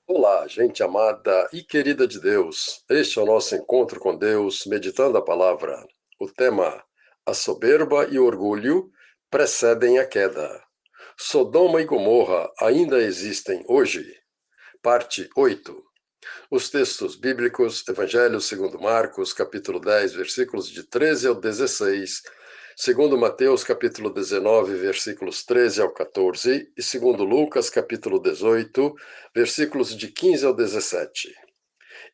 Olá, gente amada e querida de Deus. Este é o nosso encontro com Deus, meditando a palavra. O tema: a soberba e o orgulho precedem a queda. Sodoma e Gomorra ainda existem hoje? Parte 8. Os textos bíblicos, Evangelho segundo Marcos, capítulo 10, versículos de 13 ao 16, segundo Mateus, capítulo 19, versículos 13 ao 14, e segundo Lucas, capítulo 18, versículos de 15 ao 17.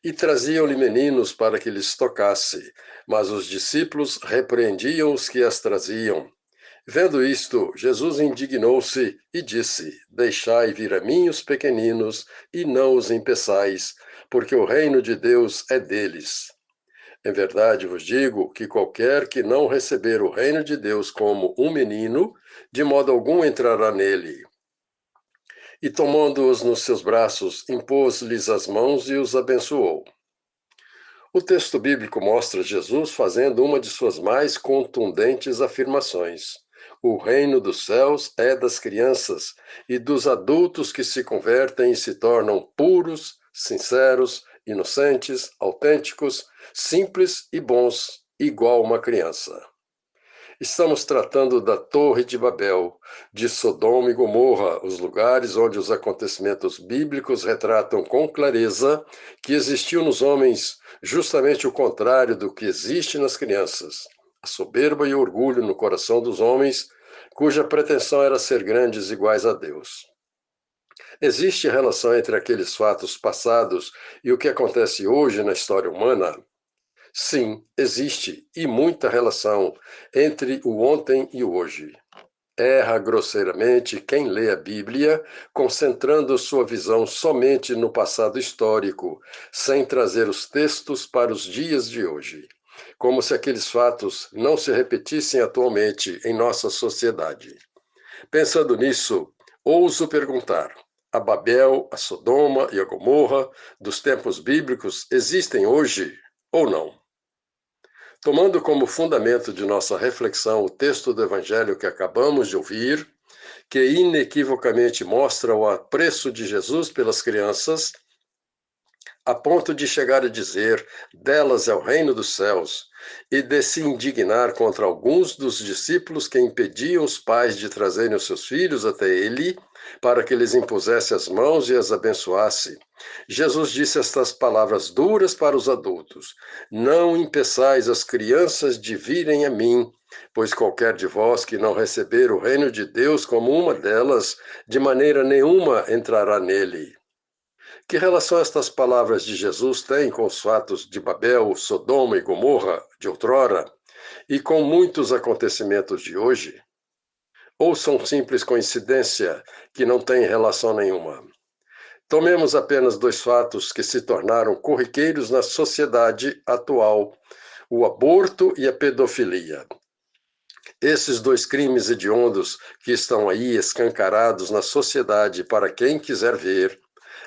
E traziam-lhe meninos para que lhes tocasse, mas os discípulos repreendiam os que as traziam. Vendo isto, Jesus indignou-se e disse: Deixai vir a mim os pequeninos, e não os impeçais, porque o reino de Deus é deles. Em verdade vos digo que qualquer que não receber o reino de Deus como um menino, de modo algum entrará nele. E tomando-os nos seus braços, impôs-lhes as mãos e os abençoou. O texto bíblico mostra Jesus fazendo uma de suas mais contundentes afirmações. O reino dos céus é das crianças e dos adultos que se convertem e se tornam puros, sinceros, inocentes, autênticos, simples e bons, igual uma criança. Estamos tratando da Torre de Babel, de Sodoma e Gomorra, os lugares onde os acontecimentos bíblicos retratam com clareza que existiu nos homens justamente o contrário do que existe nas crianças: a soberba e o orgulho no coração dos homens, cuja pretensão era ser grandes iguais a Deus. Existe relação entre aqueles fatos passados e o que acontece hoje na história humana? Sim, existe, e muita relação entre o ontem e o hoje. Erra grosseiramente quem lê a Bíblia, concentrando sua visão somente no passado histórico, sem trazer os textos para os dias de hoje, como se aqueles fatos não se repetissem atualmente em nossa sociedade. Pensando nisso, ouso perguntar: a Babel, a Sodoma e a Gomorra dos tempos bíblicos existem hoje ou não? Tomando como fundamento de nossa reflexão o texto do Evangelho que acabamos de ouvir, que inequivocamente mostra o apreço de Jesus pelas crianças, a ponto de chegar a dizer: delas é o reino dos céus, e de se indignar contra alguns dos discípulos que impediam os pais de trazerem os seus filhos até ele, para que lhes impusesse as mãos e as abençoasse. Jesus disse estas palavras duras para os adultos: Não impeçais as crianças de virem a mim, pois qualquer de vós que não receber o reino de Deus como uma delas, de maneira nenhuma entrará nele. Que relação estas palavras de Jesus têm com os fatos de Babel, Sodoma e Gomorra de outrora e com muitos acontecimentos de hoje? Ou são simples coincidência que não têm relação nenhuma? Tomemos apenas dois fatos que se tornaram corriqueiros na sociedade atual: o aborto e a pedofilia. Esses dois crimes hediondos que estão aí escancarados na sociedade para quem quiser ver.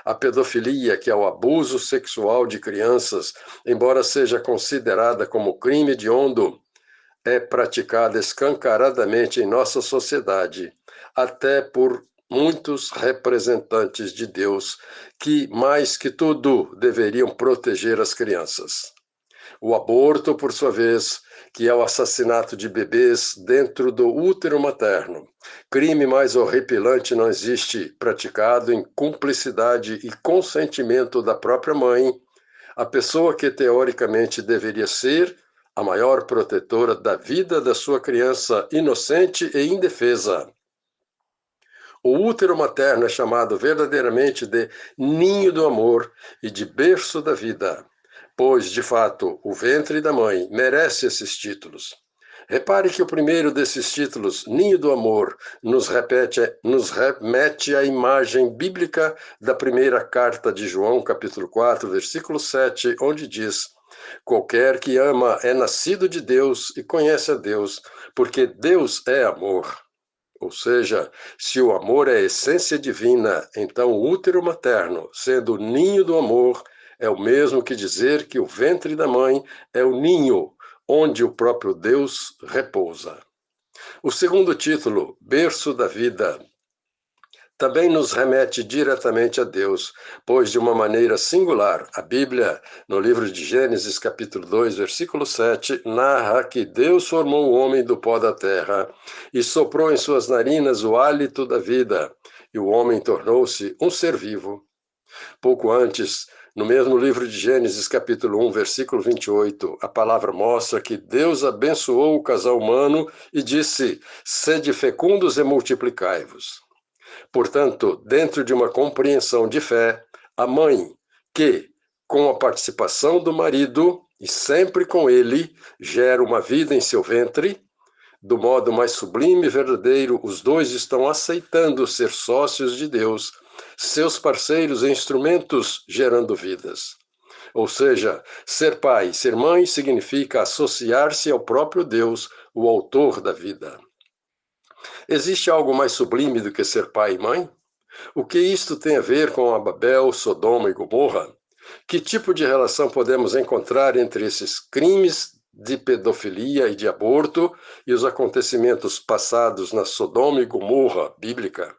A pedofilia, que é o abuso sexual de crianças, embora seja considerada como crime hediondo, é praticada escancaradamente em nossa sociedade, até por muitos representantes de Deus, que, mais que tudo, deveriam proteger as crianças. O aborto, por sua vez, que é o assassinato de bebês dentro do útero materno. Crime mais horripilante não existe, praticado em cumplicidade e consentimento da própria mãe, a pessoa que teoricamente deveria ser a maior protetora da vida da sua criança inocente e indefesa. O útero materno é chamado verdadeiramente de ninho do amor e de berço da vida, pois, de fato, o ventre da mãe merece esses títulos. Repare que o primeiro desses títulos, Ninho do Amor, nos remete à imagem bíblica da primeira carta de João, capítulo 4, versículo 7, onde diz: Qualquer que ama é nascido de Deus e conhece a Deus, porque Deus é amor. Ou seja, se o amor é a essência divina, então o útero materno, sendo o ninho do amor, é o mesmo que dizer que o ventre da mãe é o ninho onde o próprio Deus repousa. O segundo título, Berço da Vida, também nos remete diretamente a Deus, pois de uma maneira singular, a Bíblia, no livro de Gênesis, capítulo 2, versículo 7, narra que Deus formou o homem do pó da terra e soprou em suas narinas o hálito da vida, e o homem tornou-se um ser vivo. Pouco antes, no mesmo livro de Gênesis, capítulo 1, versículo 28, a palavra mostra que Deus abençoou o casal humano e disse: sede fecundos e multiplicai-vos. Portanto, dentro de uma compreensão de fé, a mãe que, com a participação do marido e sempre com ele, gera uma vida em seu ventre, do modo mais sublime e verdadeiro, os dois estão aceitando ser sócios de Deus, seus parceiros e instrumentos gerando vidas. Ou seja, ser pai e ser mãe significa associar-se ao próprio Deus, o autor da vida. Existe algo mais sublime do que ser pai e mãe? O que isto tem a ver com a Babel, Sodoma e Gomorra? Que tipo de relação podemos encontrar entre esses crimes de pedofilia e de aborto e os acontecimentos passados na Sodoma e Gomorra bíblica?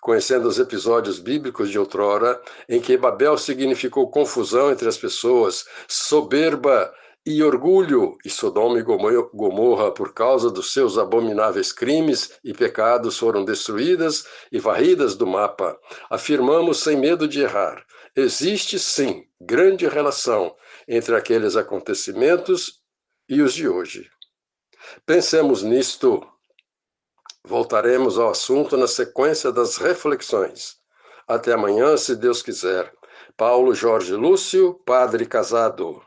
Conhecendo os episódios bíblicos de outrora, em que Babel significou confusão entre as pessoas, soberba e orgulho, e Sodoma e Gomorra, por causa dos seus abomináveis crimes e pecados, foram destruídas e varridas do mapa, afirmamos sem medo de errar: existe sim grande relação entre aqueles acontecimentos e os de hoje. Pensemos nisto. Voltaremos ao assunto na sequência das reflexões. Até amanhã, se Deus quiser. Paulo Jorge Lúcio, padre casado.